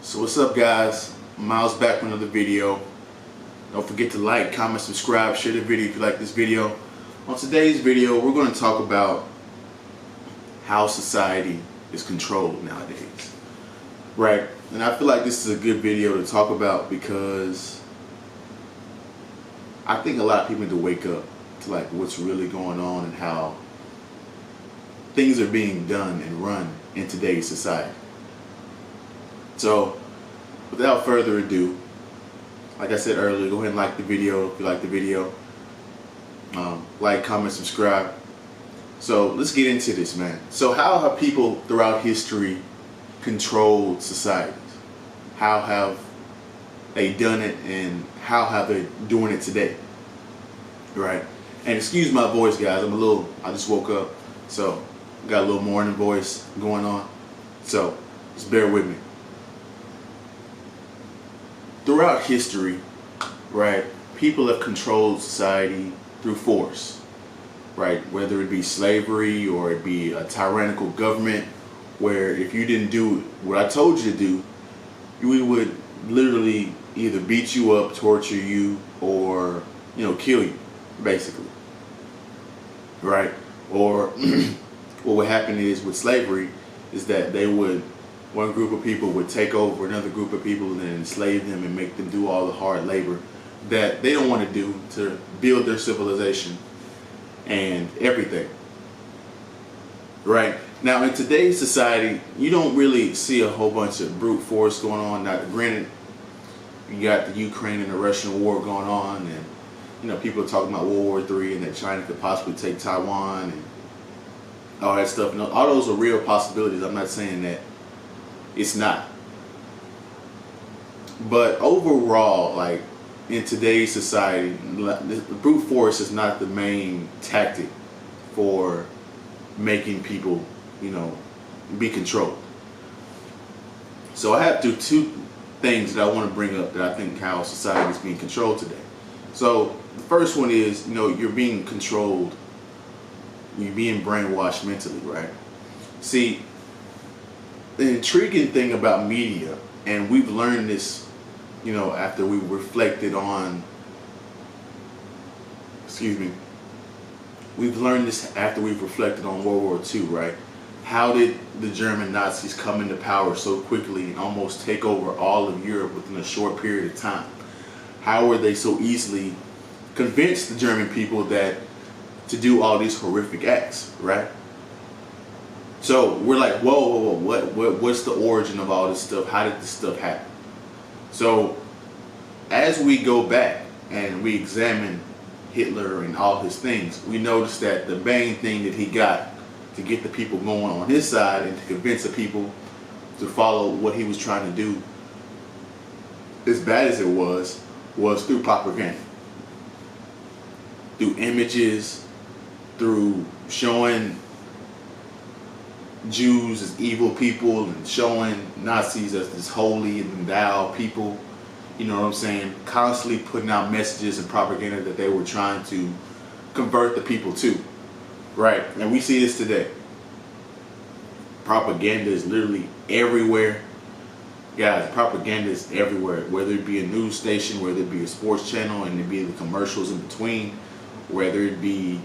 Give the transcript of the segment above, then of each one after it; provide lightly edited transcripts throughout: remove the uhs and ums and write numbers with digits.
So what's up, guys? Miles back with another video. Don't forget to like, comment, subscribe, share the video if you like this video. On today's video, we're going to talk about how society is controlled nowadays, right? And I feel like this is a good video to talk about because I think a lot of people need to wake up to like what's really going on and how things are being done and run in today's society. So, without further ado, like I said earlier, go ahead and like the video if you like the video. Like, comment, subscribe. So, let's get into this, man. So, how have people throughout history controlled societies? How have they done it, and how have they doing it today? Right? And excuse my voice, guys. I just woke up, so got a little morning voice going on. So, just bear with me. Throughout history, right, people have controlled society through force, right? Whether it be slavery or it be a tyrannical government, where if you didn't do what I told you to do, we would literally either beat you up, torture you, or kill you, basically, right? Or what would happen is with slavery is that one group of people would take over another group of people and then enslave them and make them do all the hard labor that they don't want to do to build their civilization and everything. Right? Now, in today's society, you don't really see a whole bunch of brute force going on. Now, granted, you got the Ukraine and the Russian war going on, and people are talking about World War III and that China could possibly take Taiwan and all that stuff. All those are real possibilities. I'm not saying that it's not. But overall, like in today's society, brute force is not the main tactic for making people, be controlled. So I have two things that I want to bring up that I think how society is being controlled today. So the first one is, you're being controlled, you're being brainwashed mentally, right? See, the intriguing thing about media, and we've learned this, after we reflected on, we've learned this after we've reflected on World War II, right? How did the German Nazis come into power so quickly and almost take over all of Europe within a short period of time? How were they so easily convinced the German people that to do all these horrific acts, right? So we're like, whoa, what's the origin of all this stuff? How did this stuff happen? So as we go back and we examine Hitler and all his things, we notice that the main thing that he got to get the people going on his side and to convince the people to follow what he was trying to do, as bad as it was through propaganda, through images, through showing Jews as evil people and showing Nazis as this holy and endowed people, you know what I'm saying? Constantly putting out messages and propaganda that they were trying to convert the people to, right? And we see this today. Propaganda is literally everywhere. Guys, propaganda is everywhere, whether it be a news station, whether it be a sports channel, and it be the commercials in between, whether it be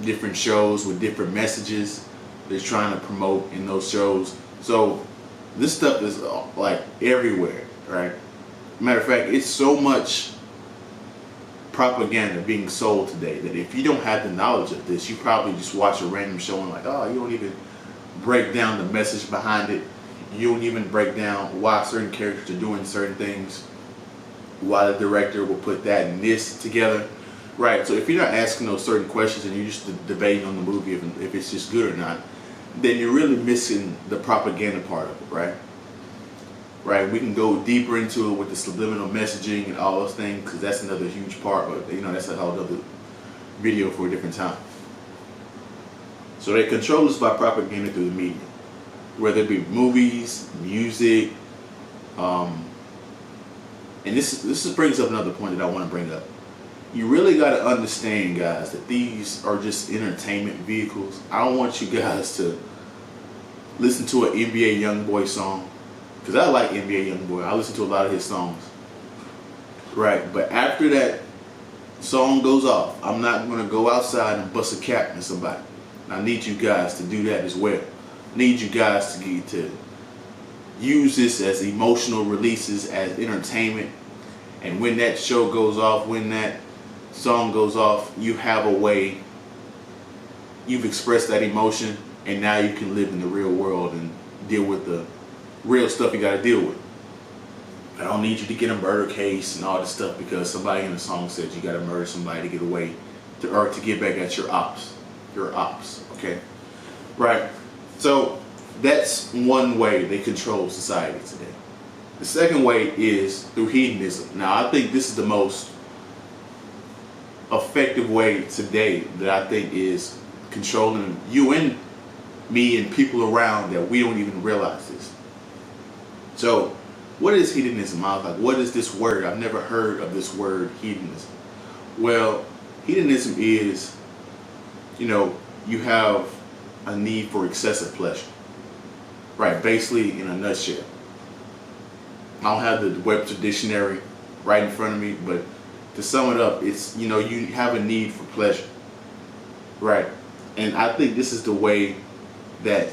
different shows with different messages they're trying to promote in those shows. So this stuff is like everywhere, right? Matter of fact, it's so much propaganda being sold today that if you don't have the knowledge of this, you probably just watch a random show and like, oh, you don't even break down the message behind it. You don't even break down why certain characters are doing certain things, why the director will put that and this together. Right, so if you're not asking those certain questions and you're just debating on the movie if it's just good or not, then you're really missing the propaganda part of it, right? Right, we can go deeper into it with the subliminal messaging and all those things, because that's another huge part, but that's a whole other video for a different time. So they control us by propaganda through the media, whether it be movies, music, and this brings up another point that I want to bring up. You really got to understand, guys, that these are just entertainment vehicles. I don't want you guys to listen to an NBA YoungBoy song because I like NBA YoungBoy. I listen to a lot of his songs, right? But after that song goes off, I'm not going to go outside and bust a cap in somebody. And I need you guys to do that as well. I need you guys to use this as emotional releases, as entertainment. And when that show goes off, when that song goes off, you have a way, you've expressed that emotion, and now you can live in the real world and deal with the real stuff you got to deal with. I don't need you to get a murder case and all this stuff because somebody in the song said you got to murder somebody to get away, or to get back at your ops. Your ops, okay? Right? So that's one way they control society today. The second way is through hedonism. Now, I think this is the most effective way today that I think is controlling you and me and people around that we don't even realize this. So, what is hedonism? I was like, what is this word? I've never heard of this word, hedonism. Well, hedonism is, you have a need for excessive pleasure. Right, basically in a nutshell. I don't have the Webster dictionary right in front of me, but to sum it up, it's, you have a need for pleasure. Right. And I think this is the way that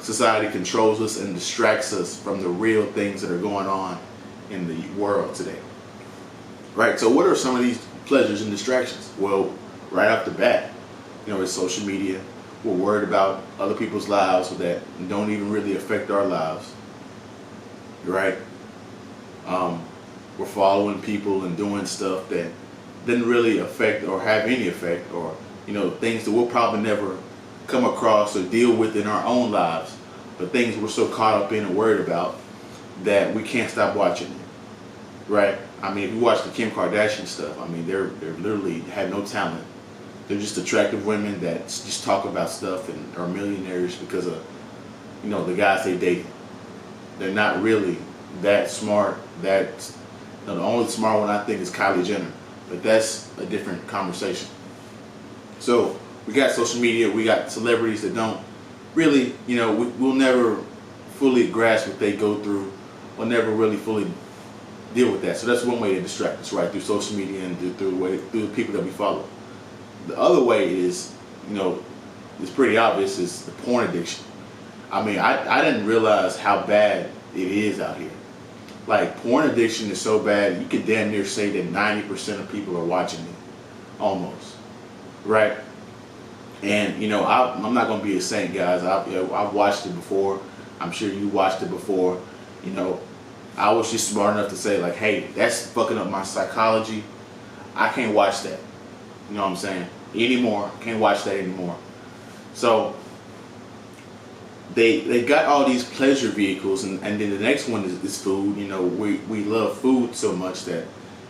society controls us and distracts us from the real things that are going on in the world today. Right, so what are some of these pleasures and distractions? Well, right off the bat, it's social media. We're worried about other people's lives that don't even really affect our lives. Right? We're following people and doing stuff that didn't really affect or have any effect, or things that we'll probably never come across or deal with in our own lives, but things we're so caught up in and worried about that we can't stop watching it. Right? I mean, if you watch the Kim Kardashian stuff, I mean, they're literally have no talent. They're just attractive women that just talk about stuff and are millionaires because of, the guys they date. They're not really that smart. The only smart one I think is Kylie Jenner, but that's a different conversation. So we got social media, we got celebrities that don't really, we'll never fully grasp what they go through, or never really fully deal with that. So that's one way to distract us, right? Through social media and through the people that we follow. The other way is, it's pretty obvious, is the porn addiction. I mean, I didn't realize how bad it is out here. Like, porn addiction is so bad, you could damn near say that 90% of people are watching it, almost, right? And, I'm not going to be a saint, guys. I've watched it before. I'm sure you watched it before. I was just smart enough to say, like, hey, that's fucking up my psychology. I can't watch that. You know what I'm saying? Anymore. Can't watch that anymore. So they got all these pleasure vehicles, and then the next one is food. We love food so much that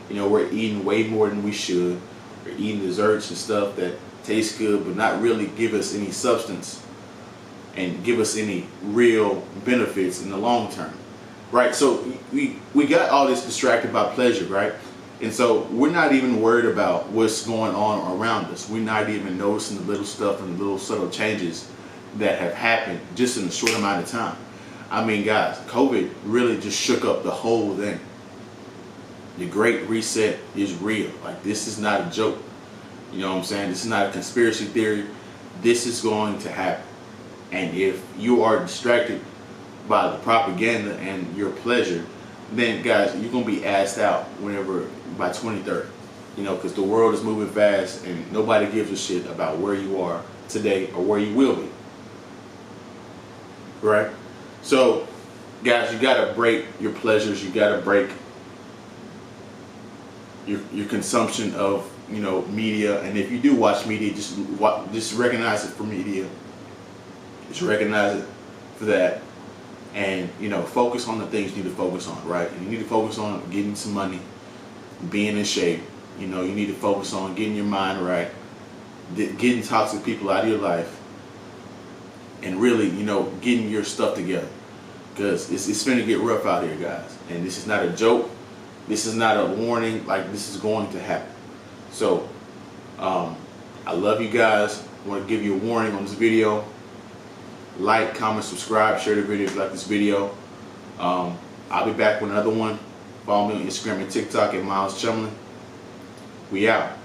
we're eating way more than we should. We're eating desserts and stuff that taste good but not really give us any substance and give us any real benefits in the long term. Right? So we got all this distracted by pleasure, right? And so we're not even worried about what's going on around us. We're not even noticing the little stuff and the little subtle changes that have happened just in a short amount of time. I mean, guys, COVID really just shook up the whole thing. The Great Reset is real. Like, this is not a joke. You know what I'm saying? This is not a conspiracy theory. This is going to happen. And if you are distracted by the propaganda and your pleasure, then, guys, you're going to be asked out by 2030. Because the world is moving fast and nobody gives a shit about where you are today or where you will be. Right? So, guys, you got to break your pleasures. You got to break your consumption of, media. And if you do watch media, just recognize it for media. Just recognize it for that. And, focus on the things you need to focus on, right? You need to focus on getting some money, being in shape. You need to focus on getting your mind right, getting toxic people out of your life, and really, getting your stuff together. Because it's finna get rough out here, guys. And this is not a joke. This is not a warning. Like, this is going to happen. So, I love you guys. I want to give you a warning on this video. Like, comment, subscribe, share the video if you like this video. I'll be back with another one. Follow me on Instagram and TikTok at Myleschum. We out.